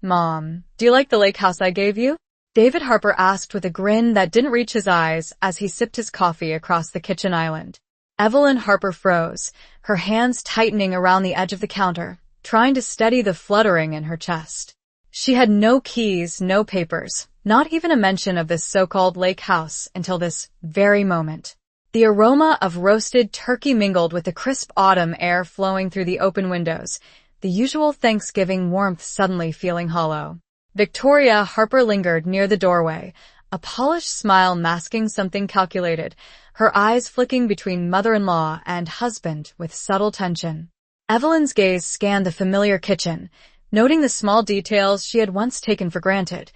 "Mom, do you like the lake house I gave you?" David Harper asked with a grin that didn't reach his eyes as he sipped his coffee across the kitchen island. Evelyn Harper froze, her hands tightening around the edge of the counter, trying to steady the fluttering in her chest. She had no keys, no papers, not even a mention of this so-called lake house until this very moment. The aroma of roasted turkey mingled with the crisp autumn air flowing through the open windows, the usual Thanksgiving warmth suddenly feeling hollow. Victoria Harper lingered near the doorway, a polished smile masking something calculated, her eyes flicking between mother-in-law and husband with subtle tension. Evelyn's gaze scanned the familiar kitchen, noting the small details she had once taken for granted.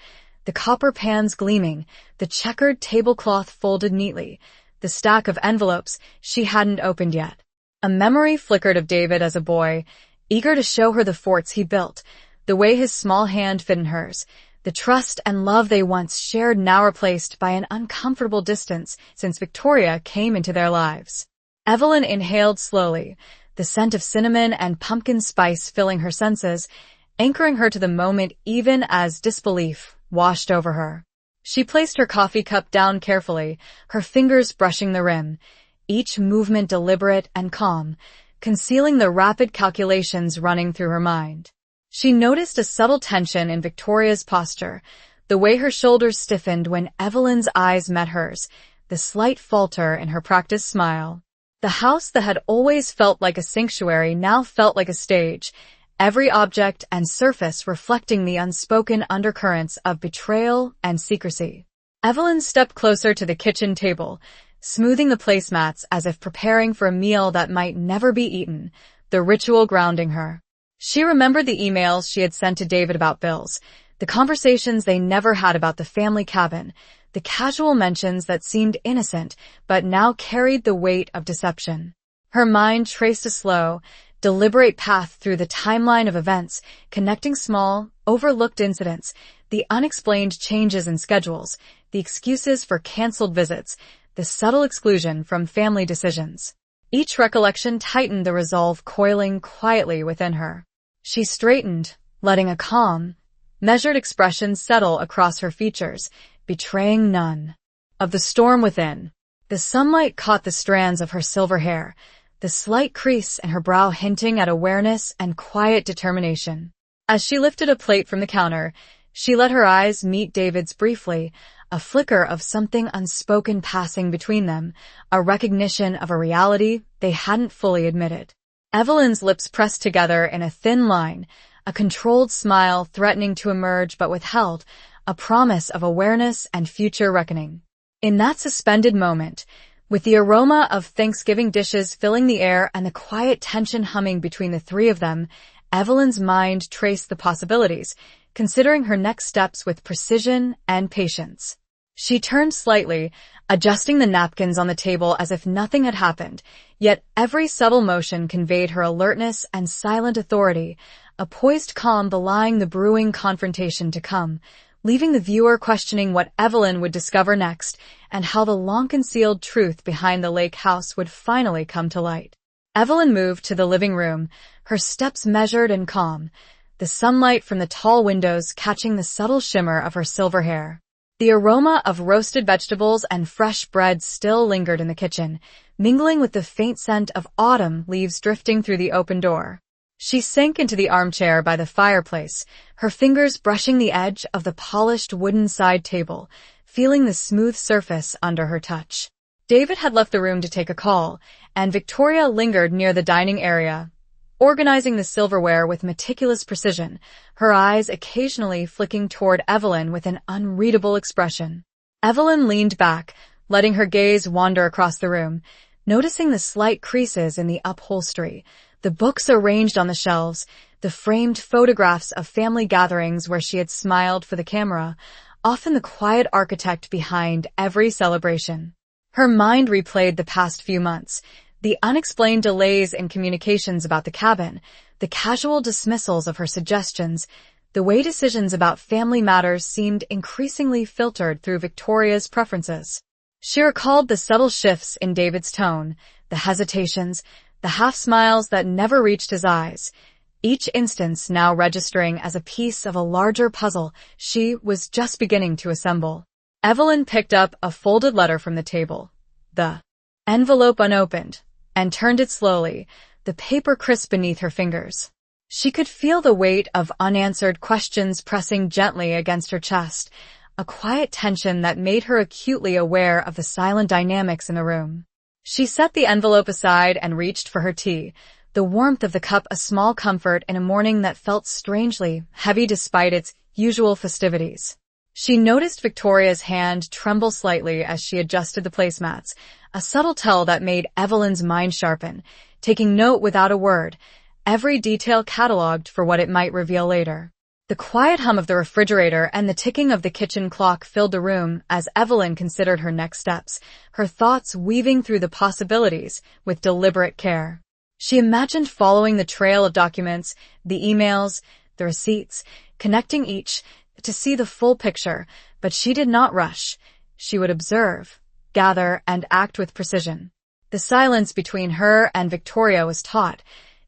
The copper pans gleaming, the checkered tablecloth folded neatly, the stack of envelopes she hadn't opened yet. A memory flickered of David as a boy, eager to show her the forts he built, the way his small hand fit in hers, the trust and love they once shared now replaced by an uncomfortable distance since Victoria came into their lives. Evelyn inhaled slowly, the scent of cinnamon and pumpkin spice filling her senses, anchoring her to the moment even as disbelief washed over her. She placed her coffee cup down carefully, her fingers brushing the rim, each movement deliberate and calm, concealing the rapid calculations running through her mind. She noticed a subtle tension in Victoria's posture, the way her shoulders stiffened when Evelyn's eyes met hers, the slight falter in her practiced smile. The house that had always felt like a sanctuary now felt like a stage, every object and surface reflecting the unspoken undercurrents of betrayal and secrecy. Evelyn stepped closer to the kitchen table, smoothing the placemats as if preparing for a meal that might never be eaten, the ritual grounding her. She remembered the emails she had sent to David about bills, the conversations they never had about the family cabin, the casual mentions that seemed innocent but now carried the weight of deception. Her mind traced a slow, deliberate path through the timeline of events, connecting small, overlooked incidents, the unexplained changes in schedules, the excuses for canceled visits, the subtle exclusion from family decisions. Each recollection tightened the resolve coiling quietly within her. She straightened, letting a calm, measured expression settle across her features, betraying none of the storm within. The sunlight caught the strands of her silver hair, the slight crease in her brow hinting at awareness and quiet determination. As she lifted a plate from the counter, she let her eyes meet David's briefly, a flicker of something unspoken passing between them, a recognition of a reality they hadn't fully admitted. Evelyn's lips pressed together in a thin line, a controlled smile threatening to emerge but withheld, a promise of awareness and future reckoning. In that suspended moment, with the aroma of Thanksgiving dishes filling the air and the quiet tension humming between the three of them, Evelyn's mind traced the possibilities, considering her next steps with precision and patience. She turned slightly, adjusting the napkins on the table as if nothing had happened, yet every subtle motion conveyed her alertness and silent authority, a poised calm belying the brewing confrontation to come, leaving the viewer questioning what Evelyn would discover next and how the long-concealed truth behind the lake house would finally come to light. Evelyn moved to the living room, her steps measured and calm, the sunlight from the tall windows catching the subtle shimmer of her silver hair. The aroma of roasted vegetables and fresh bread still lingered in the kitchen, mingling with the faint scent of autumn leaves drifting through the open door. She sank into the armchair by the fireplace, her fingers brushing the edge of the polished wooden side table, feeling the smooth surface under her touch. David had left the room to take a call, and Victoria lingered near the dining area, organizing the silverware with meticulous precision, her eyes occasionally flicking toward Evelyn with an unreadable expression. Evelyn leaned back, letting her gaze wander across the room, noticing the slight creases in the upholstery, the books arranged on the shelves, the framed photographs of family gatherings where she had smiled for the camera, often the quiet architect behind every celebration. Her mind replayed the past few months, the unexplained delays in communications about the cabin, the casual dismissals of her suggestions, the way decisions about family matters seemed increasingly filtered through Victoria's preferences. She recalled the subtle shifts in David's tone, the hesitations, the half-smiles that never reached his eyes, each instance now registering as a piece of a larger puzzle she was just beginning to assemble. Evelyn picked up a folded letter from the table, the envelope unopened, and turned it slowly, the paper crisp beneath her fingers. She could feel the weight of unanswered questions pressing gently against her chest, a quiet tension that made her acutely aware of the silent dynamics in the room. She set the envelope aside and reached for her tea, the warmth of the cup a small comfort in a morning that felt strangely heavy despite its usual festivities. She noticed Victoria's hand tremble slightly as she adjusted the placemats, a subtle tell that made Evelyn's mind sharpen, taking note without a word, every detail catalogued for what it might reveal later. The quiet hum of the refrigerator and the ticking of the kitchen clock filled the room as Evelyn considered her next steps, her thoughts weaving through the possibilities with deliberate care. She imagined following the trail of documents, the emails, the receipts, connecting each to see the full picture, but she did not rush. She would observe, gather, and act with precision. The silence between her and Victoria was taut,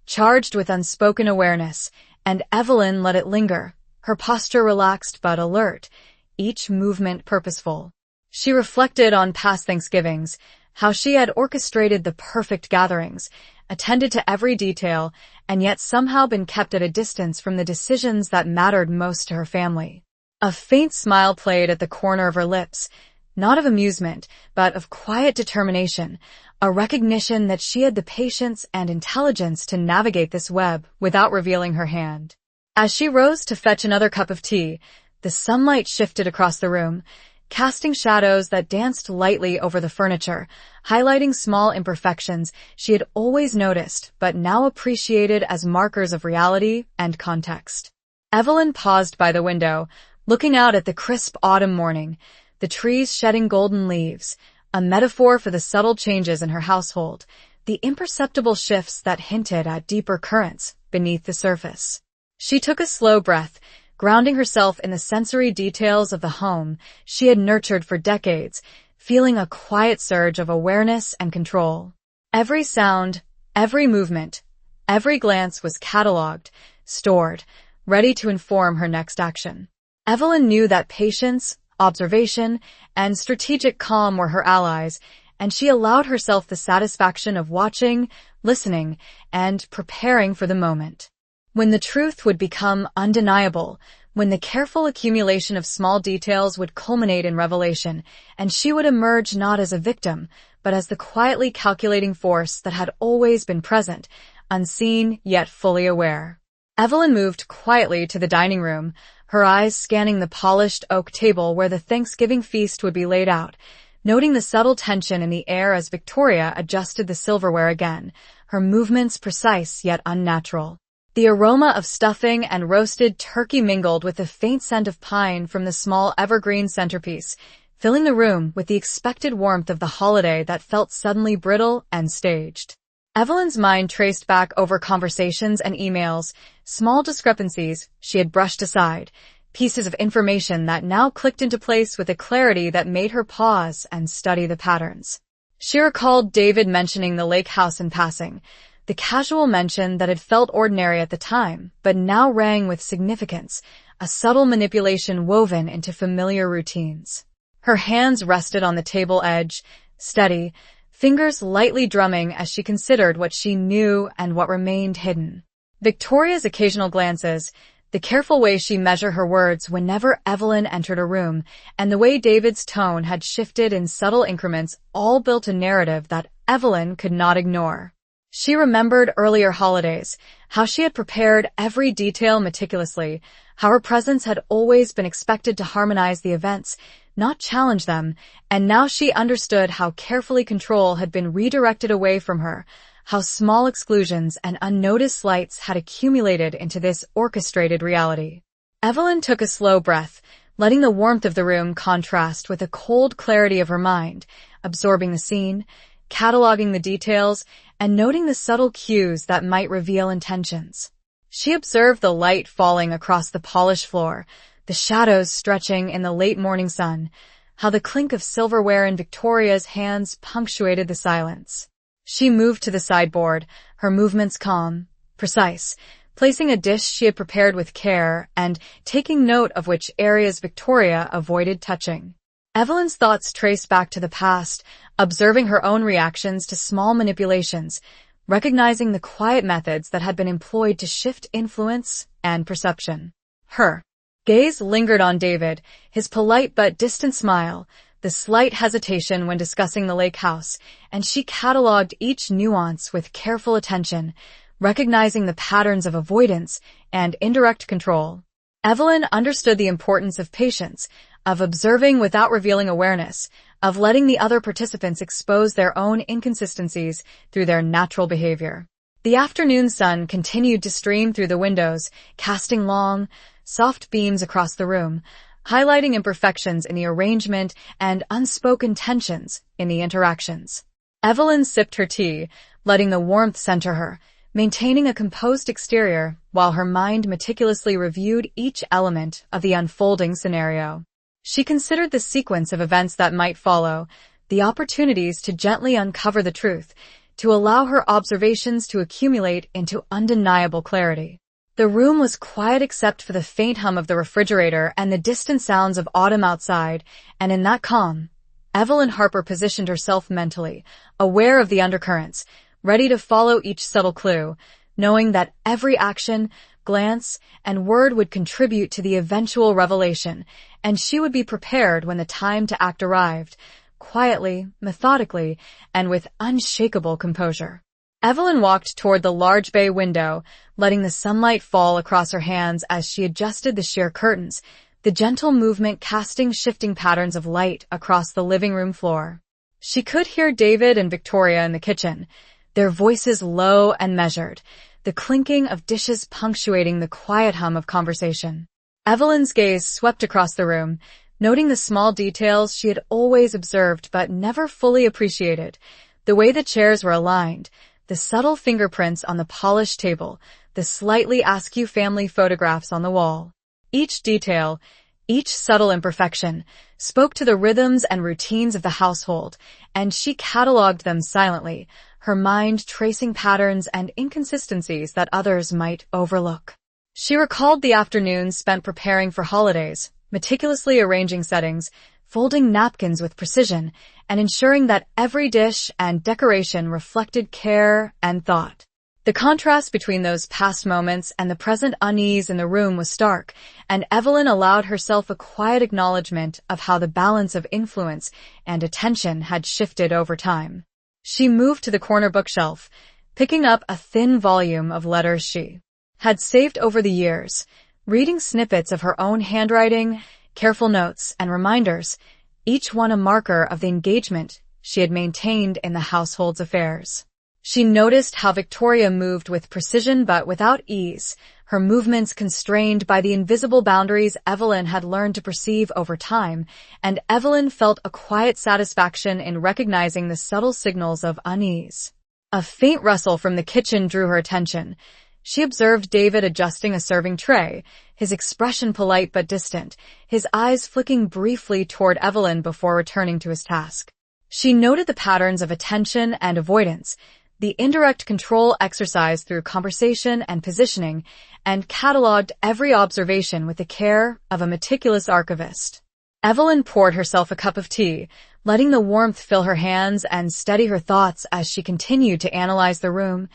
charged with unspoken awareness, and Evelyn let it linger, her posture relaxed but alert, each movement purposeful. She reflected on past Thanksgivings, how she had orchestrated the perfect gatherings, attended to every detail, and yet somehow been kept at a distance from the decisions that mattered most to her family. A faint smile played at the corner of her lips, not of amusement, but of quiet determination, a recognition that she had the patience and intelligence to navigate this web without revealing her hand. As she rose to fetch another cup of tea, the sunlight shifted across the room, casting shadows that danced lightly over the furniture, highlighting small imperfections she had always noticed but now appreciated as markers of reality and context. Evelyn paused by the window, looking out at the crisp autumn morning, the trees shedding golden leaves, a metaphor for the subtle changes in her household, the imperceptible shifts that hinted at deeper currents beneath the surface. She took a slow breath, grounding herself in the sensory details of the home she had nurtured for decades, feeling a quiet surge of awareness and control. Every sound, every movement, every glance was catalogued, stored, ready to inform her next action. Evelyn knew that patience, observation, and strategic calm were her allies, and she allowed herself the satisfaction of watching, listening, and preparing for the moment. When the truth would become undeniable, when the careful accumulation of small details would culminate in revelation, and she would emerge not as a victim, but as the quietly calculating force that had always been present, unseen yet fully aware. Evelyn moved quietly to the dining room, her eyes scanning the polished oak table where the Thanksgiving feast would be laid out, noting the subtle tension in the air as Victoria adjusted the silverware again, her movements precise yet unnatural. The aroma of stuffing and roasted turkey mingled with the faint scent of pine from the small evergreen centerpiece, filling the room with the expected warmth of the holiday that felt suddenly brittle and staged. Evelyn's mind traced back over conversations and emails, small discrepancies she had brushed aside, pieces of information that now clicked into place with a clarity that made her pause and study the patterns. She recalled David mentioning the lake house in passing, the casual mention that had felt ordinary at the time, but now rang with significance, a subtle manipulation woven into familiar routines. Her hands rested on the table edge, steady, fingers lightly drumming as she considered what she knew and what remained hidden. Victoria's occasional glances, the careful way she measured her words whenever Evelyn entered a room, and the way David's tone had shifted in subtle increments all built a narrative that Evelyn could not ignore. She remembered earlier holidays, how she had prepared every detail meticulously, how her presence had always been expected to harmonize the events, not challenge them, and now she understood how carefully control had been redirected away from her, how small exclusions and unnoticed slights had accumulated into this orchestrated reality. Evelyn took a slow breath, letting the warmth of the room contrast with the cold clarity of her mind, absorbing the scene, cataloging the details, and noting the subtle cues that might reveal intentions. She observed the light falling across the polished floor, the shadows stretching in the late morning sun, how the clink of silverware in Victoria's hands punctuated the silence. She moved to the sideboard, her movements calm, precise, placing a dish she had prepared with care and taking note of which areas Victoria avoided touching. Evelyn's thoughts traced back to the past, observing her own reactions to small manipulations, recognizing the quiet methods that had been employed to shift influence and perception. Her gaze lingered on David, his polite but distant smile, the slight hesitation when discussing the lake house, and she cataloged each nuance with careful attention, recognizing the patterns of avoidance and indirect control. Evelyn understood the importance of patience, of observing without revealing awareness, of letting the other participants expose their own inconsistencies through their natural behavior. The afternoon sun continued to stream through the windows, casting long, soft beams across the room, highlighting imperfections in the arrangement and unspoken tensions in the interactions. Evelyn sipped her tea, letting the warmth center her, maintaining a composed exterior while her mind meticulously reviewed each element of the unfolding scenario. She considered the sequence of events that might follow, the opportunities to gently uncover the truth, to allow her observations to accumulate into undeniable clarity. The room was quiet except for the faint hum of the refrigerator and the distant sounds of autumn outside, and in that calm, Evelyn Harper positioned herself mentally, aware of the undercurrents, ready to follow each subtle clue, knowing that every action, glance, and word would contribute to the eventual revelation, and she would be prepared when the time to act arrived, quietly, methodically, and with unshakable composure. Evelyn walked toward the large bay window, letting the sunlight fall across her hands as she adjusted the sheer curtains, the gentle movement casting shifting patterns of light across the living room floor. She could hear David and Victoria in the kitchen, their voices low and measured, the clinking of dishes punctuating the quiet hum of conversation. Evelyn's gaze swept across the room, noting the small details she had always observed but never fully appreciated, the way the chairs were aligned, the subtle fingerprints on the polished table, the slightly askew family photographs on the wall. Each detail, each subtle imperfection, spoke to the rhythms and routines of the household, and she cataloged them silently, her mind tracing patterns and inconsistencies that others might overlook. She recalled the afternoons spent preparing for holidays, meticulously arranging settings, folding napkins with precision, and ensuring that every dish and decoration reflected care and thought. The contrast between those past moments and the present unease in the room was stark, and Evelyn allowed herself a quiet acknowledgement of how the balance of influence and attention had shifted over time. She moved to the corner bookshelf, picking up a thin volume of letters she had saved over the years, reading snippets of her own handwriting, careful notes, and reminders, each one a marker of the engagement she had maintained in the household's affairs. She noticed how Victoria moved with precision but without ease, her movements constrained by the invisible boundaries Evelyn had learned to perceive over time, and Evelyn felt a quiet satisfaction in recognizing the subtle signals of unease. A faint rustle from the kitchen drew her attention. She observed David adjusting a serving tray, his expression polite but distant, his eyes flicking briefly toward Evelyn before returning to his task. She noted the patterns of attention and avoidance, the indirect control exercised through conversation and positioning, and cataloged every observation with the care of a meticulous archivist. Evelyn poured herself a cup of tea, letting the warmth fill her hands and steady her thoughts as she continued to analyze the room,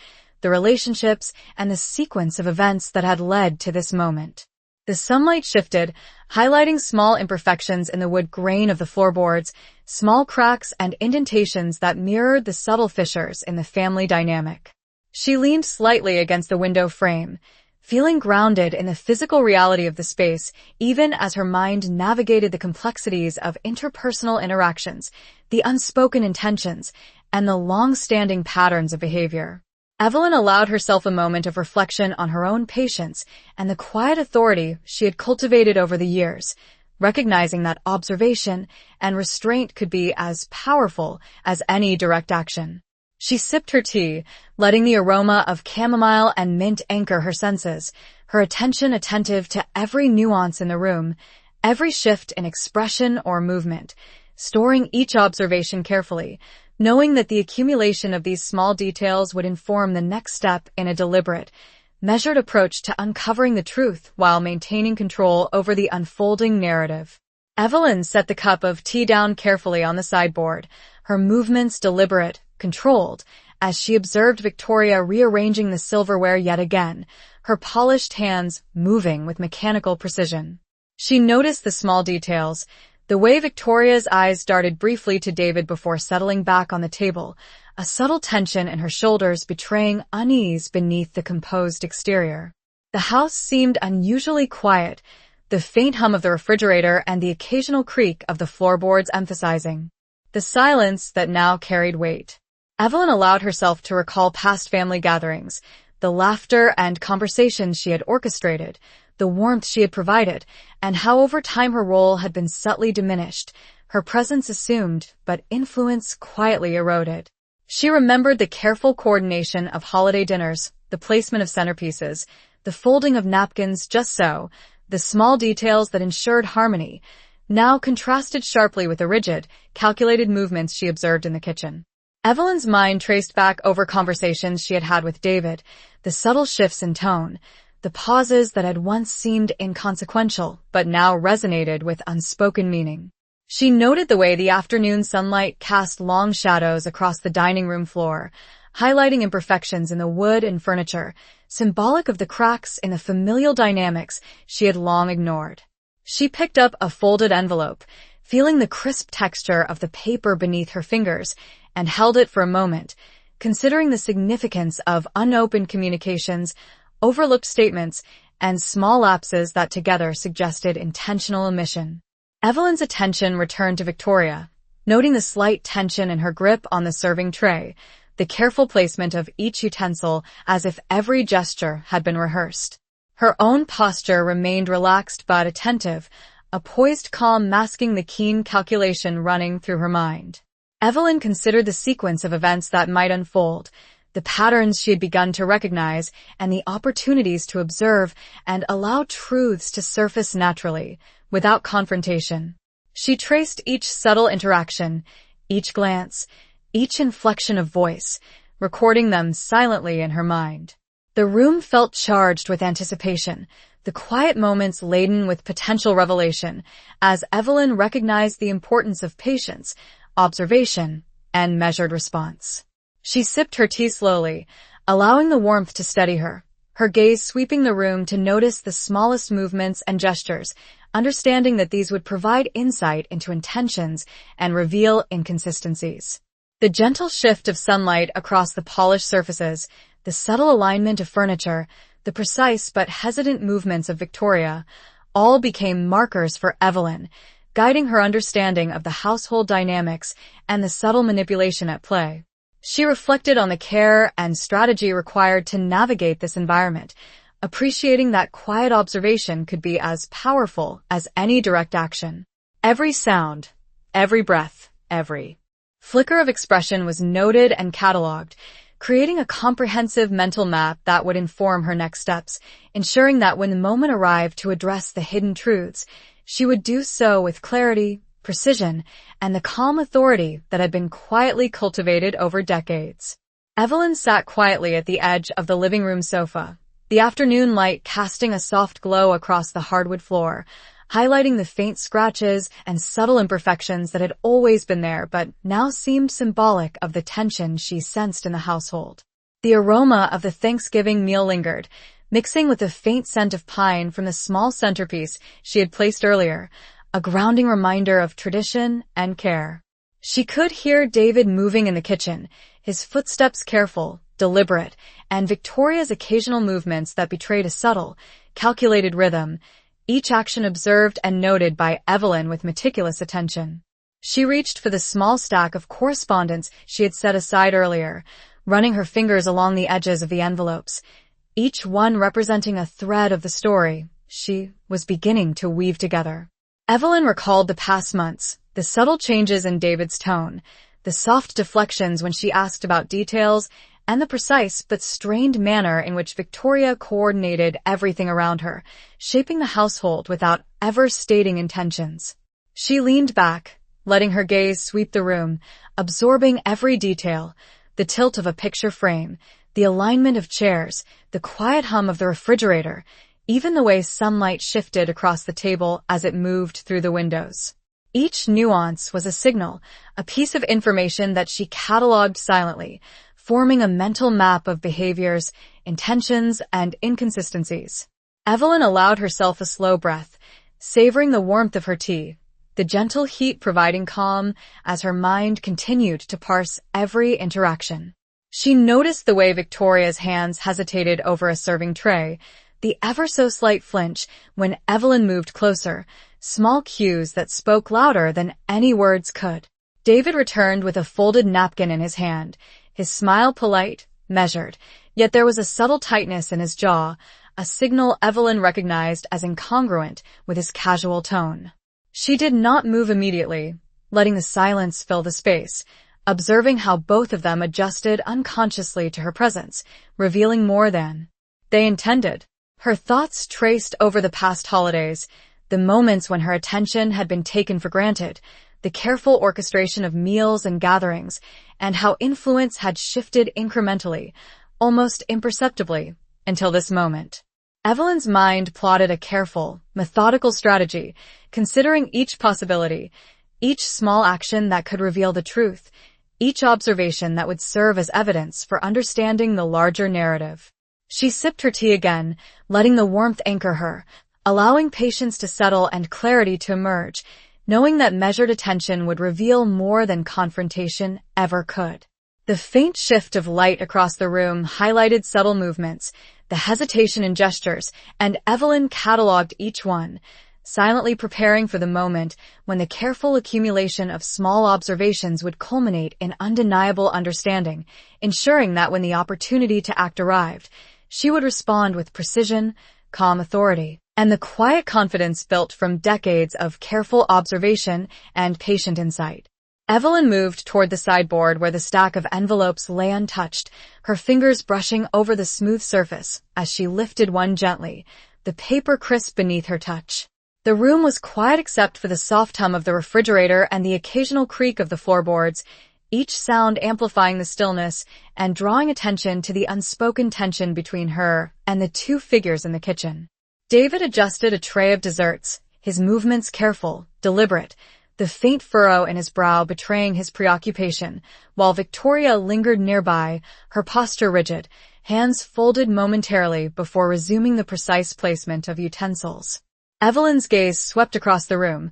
the relationships, and the sequence of events that had led to this moment. The sunlight shifted, highlighting small imperfections in the wood grain of the floorboards, small cracks and indentations that mirrored the subtle fissures in the family dynamic. She leaned slightly against the window frame, feeling grounded in the physical reality of the space, even as her mind navigated the complexities of interpersonal interactions, the unspoken intentions, and the long-standing patterns of behavior. Evelyn allowed herself a moment of reflection on her own patience and the quiet authority she had cultivated over the years, recognizing that observation and restraint could be as powerful as any direct action. She sipped her tea, letting the aroma of chamomile and mint anchor her senses, her attention attentive to every nuance in the room, every shift in expression or movement, storing each observation carefully, knowing that the accumulation of these small details would inform the next step in a deliberate, measured approach to uncovering the truth while maintaining control over the unfolding narrative. Evelyn set the cup of tea down carefully on the sideboard, her movements deliberate, controlled, as she observed Victoria rearranging the silverware yet again, her polished hands moving with mechanical precision. She noticed the small details, the way Victoria's eyes darted briefly to David before settling back on the table, a subtle tension in her shoulders betraying unease beneath the composed exterior. The house seemed unusually quiet, the faint hum of the refrigerator and the occasional creak of the floorboards emphasizing the silence that now carried weight. Evelyn allowed herself to recall past family gatherings, the laughter and conversations she had orchestrated, the warmth she had provided, and how over time her role had been subtly diminished, her presence assumed, but influence quietly eroded. She remembered the careful coordination of holiday dinners, the placement of centerpieces, the folding of napkins just so, the small details that ensured harmony, now contrasted sharply with the rigid, calculated movements she observed in the kitchen. Evelyn's mind traced back over conversations she had had with David, the subtle shifts in tone, the pauses that had once seemed inconsequential but now resonated with unspoken meaning. She noted the way the afternoon sunlight cast long shadows across the dining room floor, highlighting imperfections in the wood and furniture, symbolic of the cracks in the familial dynamics she had long ignored. She picked up a folded envelope, feeling the crisp texture of the paper beneath her fingers, and held it for a moment, considering the significance of unopened communications, overlooked statements, and small lapses that together suggested intentional omission. Evelyn's attention returned to Victoria, noting the slight tension in her grip on the serving tray, the careful placement of each utensil as if every gesture had been rehearsed. Her own posture remained relaxed but attentive, a poised calm masking the keen calculation running through her mind. Evelyn considered the sequence of events that might unfold, the patterns she had begun to recognize, and the opportunities to observe and allow truths to surface naturally, without confrontation. She traced each subtle interaction, each glance, each inflection of voice, recording them silently in her mind. The room felt charged with anticipation, the quiet moments laden with potential revelation, as Evelyn recognized the importance of patience, observation, and measured response. She sipped her tea slowly, allowing the warmth to steady her, her gaze sweeping the room to notice the smallest movements and gestures, understanding that these would provide insight into intentions and reveal inconsistencies. The gentle shift of sunlight across the polished surfaces, the subtle alignment of furniture, the precise but hesitant movements of Victoria, all became markers for Evelyn, guiding her understanding of the household dynamics and the subtle manipulation at play. She reflected on the care and strategy required to navigate this environment, appreciating that quiet observation could be as powerful as any direct action. Every sound, every breath, every flicker of expression was noted and catalogued, creating a comprehensive mental map that would inform her next steps, ensuring that when the moment arrived to address the hidden truths, she would do so with clarity, precision, and the calm authority that had been quietly cultivated over decades. Evelyn sat quietly at the edge of the living room sofa, the afternoon light casting a soft glow across the hardwood floor, highlighting the faint scratches and subtle imperfections that had always been there but now seemed symbolic of the tension she sensed in the household. The aroma of the Thanksgiving meal lingered, mixing with the faint scent of pine from the small centerpiece she had placed earlier, a grounding reminder of tradition and care. She could hear David moving in the kitchen, his footsteps careful, deliberate, and Victoria's occasional movements that betrayed a subtle, calculated rhythm, each action observed and noted by Evelyn with meticulous attention. She reached for the small stack of correspondence she had set aside earlier, running her fingers along the edges of the envelopes, each one representing a thread of the story she was beginning to weave together. Evelyn recalled the past months, the subtle changes in David's tone, the soft deflections when she asked about details, and the precise but strained manner in which Victoria coordinated everything around her, shaping the household without ever stating intentions. She leaned back, letting her gaze sweep the room, absorbing every detail, the tilt of a picture frame, The alignment of chairs, the quiet hum of the refrigerator, even the way sunlight shifted across the table as it moved through the windows. Each nuance was a signal, a piece of information that she cataloged silently, forming a mental map of behaviors, intentions, and inconsistencies. Evelyn allowed herself a slow breath, savoring the warmth of her tea, the gentle heat providing calm as her mind continued to parse every interaction. She noticed the way Victoria's hands hesitated over a serving tray, the ever-so-slight flinch when Evelyn moved closer, small cues that spoke louder than any words could. David returned with a folded napkin in his hand, his smile polite, measured, yet there was a subtle tightness in his jaw, a signal Evelyn recognized as incongruent with his casual tone. She did not move immediately, letting the silence fill the space, observing how both of them adjusted unconsciously to her presence, revealing more than they intended. Her thoughts traced over the past holidays, the moments when her attention had been taken for granted, the careful orchestration of meals and gatherings, and how influence had shifted incrementally, almost imperceptibly, until this moment. Evelyn's mind plotted a careful, methodical strategy, considering each possibility, each small action that could reveal the truth, each observation that would serve as evidence for understanding the larger narrative. She sipped her tea again, letting the warmth anchor her, allowing patience to settle and clarity to emerge, knowing that measured attention would reveal more than confrontation ever could. The faint shift of light across the room highlighted subtle movements, the hesitation in gestures, and Evelyn cataloged each one, silently preparing for the moment when the careful accumulation of small observations would culminate in undeniable understanding, ensuring that when the opportunity to act arrived, she would respond with precision, calm authority, and the quiet confidence built from decades of careful observation and patient insight. Evelyn moved toward the sideboard where the stack of envelopes lay untouched, her fingers brushing over the smooth surface as she lifted one gently, the paper crisp beneath her touch. The room was quiet except for the soft hum of the refrigerator and the occasional creak of the floorboards, each sound amplifying the stillness and drawing attention to the unspoken tension between her and the two figures in the kitchen. David adjusted a tray of desserts, his movements careful, deliberate, the faint furrow in his brow betraying his preoccupation, while Victoria lingered nearby, her posture rigid, hands folded momentarily before resuming the precise placement of utensils. Evelyn's gaze swept across the room,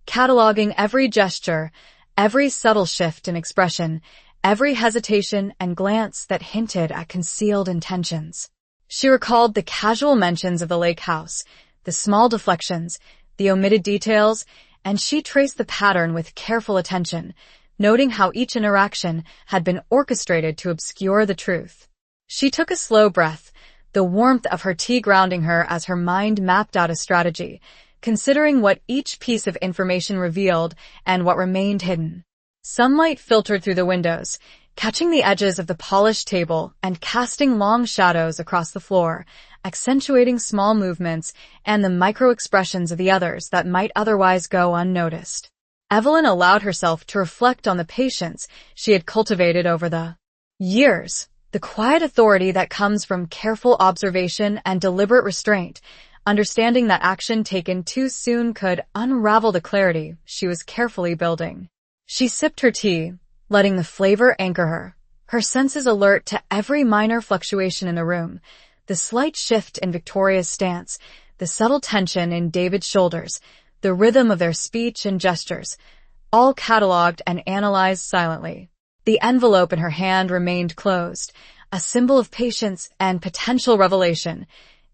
cataloging every gesture, every subtle shift in expression, every hesitation and glance that hinted at concealed intentions. She recalled the casual mentions of the lake house, the small deflections, the omitted details, and she traced the pattern with careful attention, noting how each interaction had been orchestrated to obscure the truth. She took a slow breath, the warmth of her tea grounding her as her mind mapped out a strategy, considering what each piece of information revealed and what remained hidden. Sunlight filtered through the windows, catching the edges of the polished table and casting long shadows across the floor, accentuating small movements and the micro-expressions of the others that might otherwise go unnoticed. Evelyn allowed herself to reflect on the patience she had cultivated over the years, the quiet authority that comes from careful observation and deliberate restraint, understanding that action taken too soon could unravel the clarity she was carefully building. She sipped her tea, letting the flavor anchor her senses alert to every minor fluctuation in the room, the slight shift in Victoria's stance, the subtle tension in David's shoulders, the rhythm of their speech and gestures, all cataloged and analyzed silently. The envelope in her hand remained closed, a symbol of patience and potential revelation,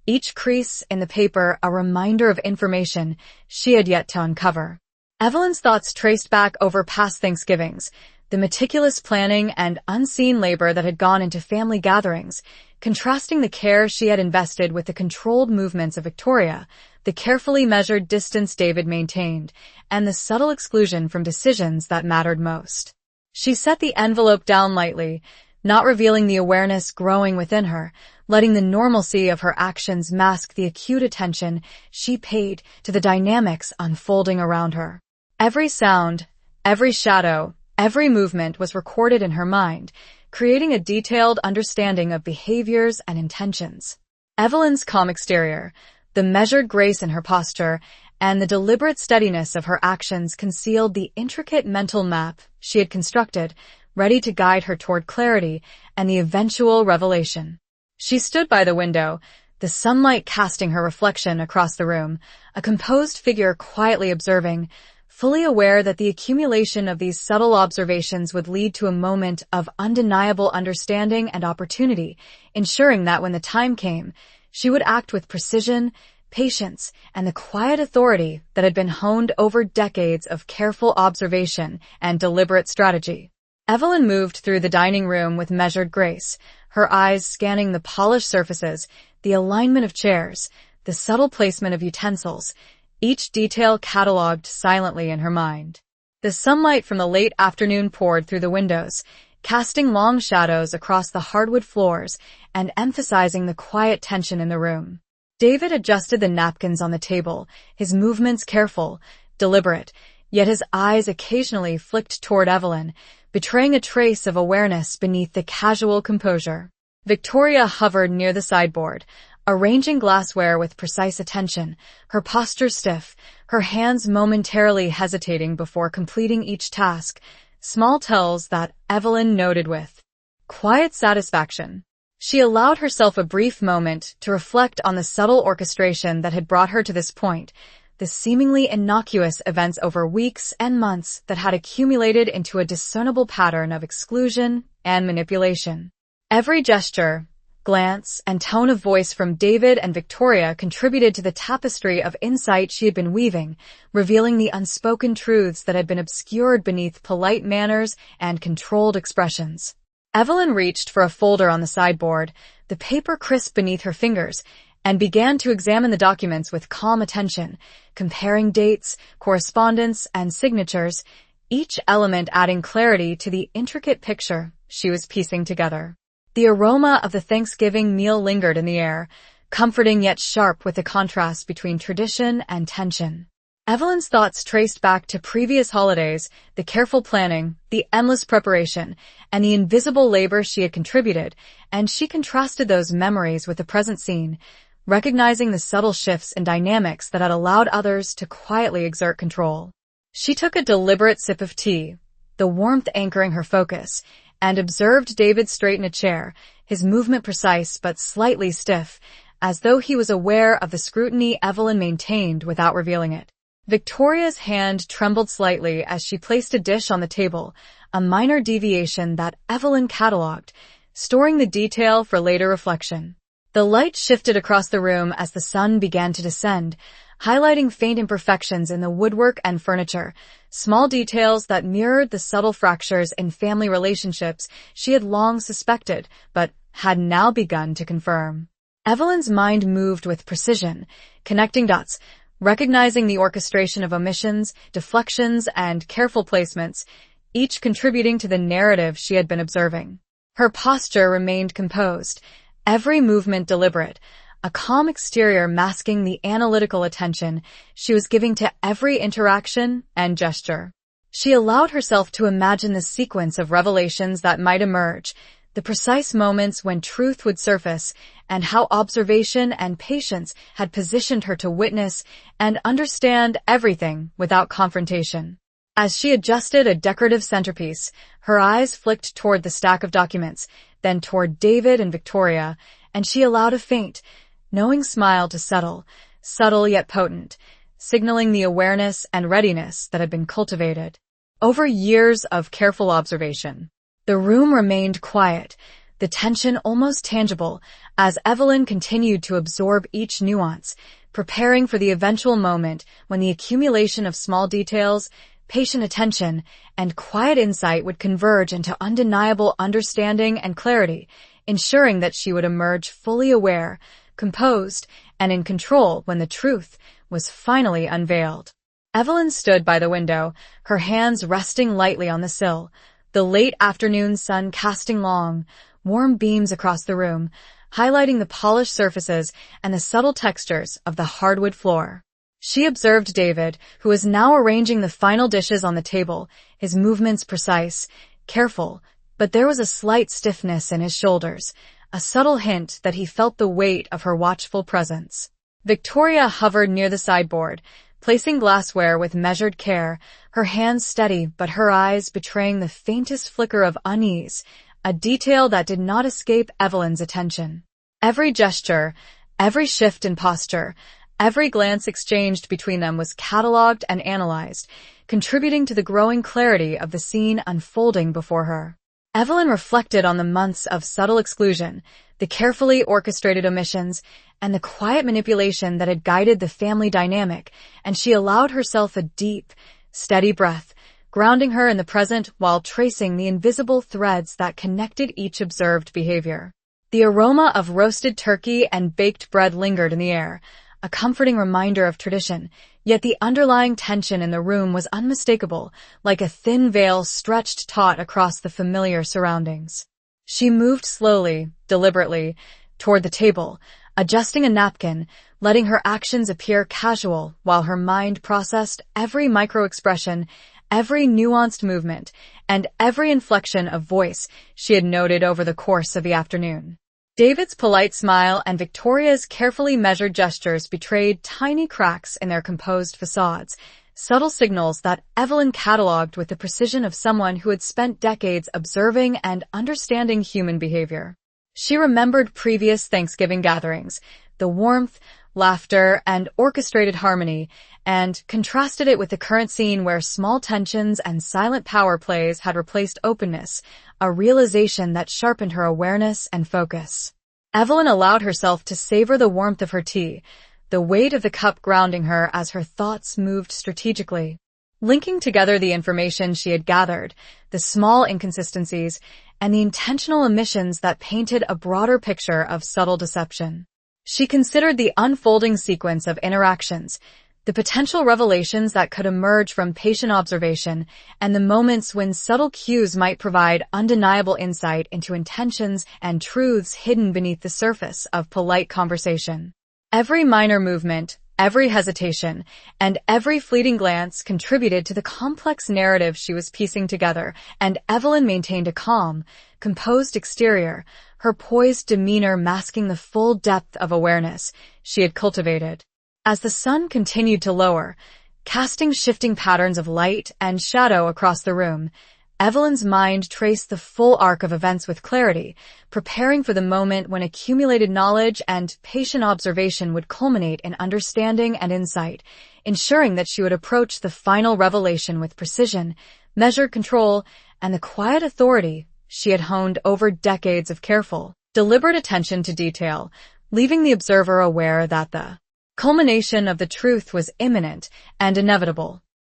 each crease in the paper a reminder of information she had yet to uncover. Evelyn's thoughts traced back over past Thanksgivings, the meticulous planning and unseen labor that had gone into family gatherings, contrasting the care she had invested with the controlled movements of Victoria, the carefully measured distance David maintained, and the subtle exclusion from decisions that mattered most. She set the envelope down lightly, not revealing the awareness growing within her, letting the normalcy of her actions mask the acute attention she paid to the dynamics unfolding around her. Every sound, every shadow, every movement was recorded in her mind, creating a detailed understanding of behaviors and intentions. Evelyn's calm exterior, the measured grace in her posture, and the deliberate steadiness of her actions concealed the intricate mental map she had constructed, ready to guide her toward clarity and the eventual revelation. She stood by the window, the sunlight casting her reflection across the room, a composed figure quietly observing, fully aware that the accumulation of these subtle observations would lead to a moment of undeniable understanding and opportunity, ensuring that when the time came, she would act with precision, patience, and the quiet authority that had been honed over decades of careful observation and deliberate strategy. Evelyn moved through the dining room with measured grace, her eyes scanning the polished surfaces, the alignment of chairs, the subtle placement of utensils, each detail catalogued silently in her mind. The sunlight from the late afternoon poured through the windows, casting long shadows across the hardwood floors and emphasizing the quiet tension in the room. David adjusted the napkins on the table, his movements careful, deliberate, yet his eyes occasionally flicked toward Evelyn, betraying a trace of awareness beneath the casual composure. Victoria hovered near the sideboard, arranging glassware with precise attention, her posture stiff, her hands momentarily hesitating before completing each task, small tells that Evelyn noted with quiet satisfaction. She allowed herself a brief moment to reflect on the subtle orchestration that had brought her to this point, the seemingly innocuous events over weeks and months that had accumulated into a discernible pattern of exclusion and manipulation. Every gesture, glance, and tone of voice from David and Victoria contributed to the tapestry of insight she had been weaving, revealing the unspoken truths that had been obscured beneath polite manners and controlled expressions. Evelyn reached for a folder on the sideboard, the paper crisp beneath her fingers, and began to examine the documents with calm attention, comparing dates, correspondence, and signatures, each element adding clarity to the intricate picture she was piecing together. The aroma of the Thanksgiving meal lingered in the air, comforting yet sharp with the contrast between tradition and tension. Evelyn's thoughts traced back to previous holidays, the careful planning, the endless preparation, and the invisible labor she had contributed, and she contrasted those memories with the present scene, recognizing the subtle shifts in dynamics that had allowed others to quietly exert control. She took a deliberate sip of tea, the warmth anchoring her focus, and observed David straighten a chair, his movement precise but slightly stiff, as though he was aware of the scrutiny Evelyn maintained without revealing it. Victoria's hand trembled slightly as she placed a dish on the table, a minor deviation that Evelyn catalogued, storing the detail for later reflection. The light shifted across the room as the sun began to descend, highlighting faint imperfections in the woodwork and furniture, small details that mirrored the subtle fractures in family relationships she had long suspected, but had now begun to confirm. Evelyn's mind moved with precision, connecting dots, recognizing the orchestration of omissions, deflections, and careful placements, each contributing to the narrative she had been observing. Her posture remained composed, every movement deliberate, a calm exterior masking the analytical attention she was giving to every interaction and gesture. She allowed herself to imagine the sequence of revelations that might emerge, the precise moments when truth would surface, and how observation and patience had positioned her to witness and understand everything without confrontation. As she adjusted a decorative centerpiece, her eyes flicked toward the stack of documents, then toward David and Victoria, and she allowed a faint, knowing smile to settle, subtle yet potent, signaling the awareness and readiness that had been cultivated. Over years of careful observation, the room remained quiet, the tension almost tangible, as Evelyn continued to absorb each nuance, preparing for the eventual moment when the accumulation of small details, patient attention, and quiet insight would converge into undeniable understanding and clarity, ensuring that she would emerge fully aware, composed, and in control when the truth was finally unveiled. Evelyn stood by the window, her hands resting lightly on the sill, the late afternoon sun casting long, warm beams across the room, highlighting the polished surfaces and the subtle textures of the hardwood floor. She observed David, who was now arranging the final dishes on the table, his movements precise, careful, but there was a slight stiffness in his shoulders, a subtle hint that he felt the weight of her watchful presence. Victoria hovered near the sideboard, placing glassware with measured care, her hands steady but her eyes betraying the faintest flicker of unease, a detail that did not escape Evelyn's attention. Every gesture, every shift in posture, every glance exchanged between them was catalogued and analyzed, contributing to the growing clarity of the scene unfolding before her. Evelyn reflected on the months of subtle exclusion, the carefully orchestrated omissions, and the quiet manipulation that had guided the family dynamic, and she allowed herself a deep, steady breath, grounding her in the present while tracing the invisible threads that connected each observed behavior. The aroma of roasted turkey and baked bread lingered in the air, a comforting reminder of tradition, yet the underlying tension in the room was unmistakable, like a thin veil stretched taut across the familiar surroundings. She moved slowly, deliberately, toward the table, adjusting a napkin, letting her actions appear casual while her mind processed every micro-expression, every nuanced movement, and every inflection of voice she had noted over the course of the afternoon. David's polite smile and Victoria's carefully measured gestures betrayed tiny cracks in their composed facades, subtle signals that Evelyn catalogued with the precision of someone who had spent decades observing and understanding human behavior. She remembered previous Thanksgiving gatherings, the warmth, laughter, and orchestrated harmony, and contrasted it with the current scene where small tensions and silent power plays had replaced openness, a realization that sharpened her awareness and focus. Evelyn allowed herself to savor the warmth of her tea, the weight of the cup grounding her as her thoughts moved strategically, linking together the information she had gathered, the small inconsistencies, and the intentional omissions that painted a broader picture of subtle deception. She considered the unfolding sequence of interactions, the potential revelations that could emerge from patient observation, and the moments when subtle cues might provide undeniable insight into intentions and truths hidden beneath the surface of polite conversation. Every minor movement, every hesitation, and every fleeting glance contributed to the complex narrative she was piecing together, and Evelyn maintained a calm, composed exterior, her poised demeanor masking the full depth of awareness she had cultivated. As the sun continued to lower, casting shifting patterns of light and shadow across the room, Evelyn's mind traced the full arc of events with clarity, preparing for the moment when accumulated knowledge and patient observation would culminate in understanding and insight, ensuring that she would approach the final revelation with precision, measured control, and the quiet authority she had honed over decades of careful, deliberate attention to detail, leaving the observer aware that the culmination of the truth was imminent and inevitable.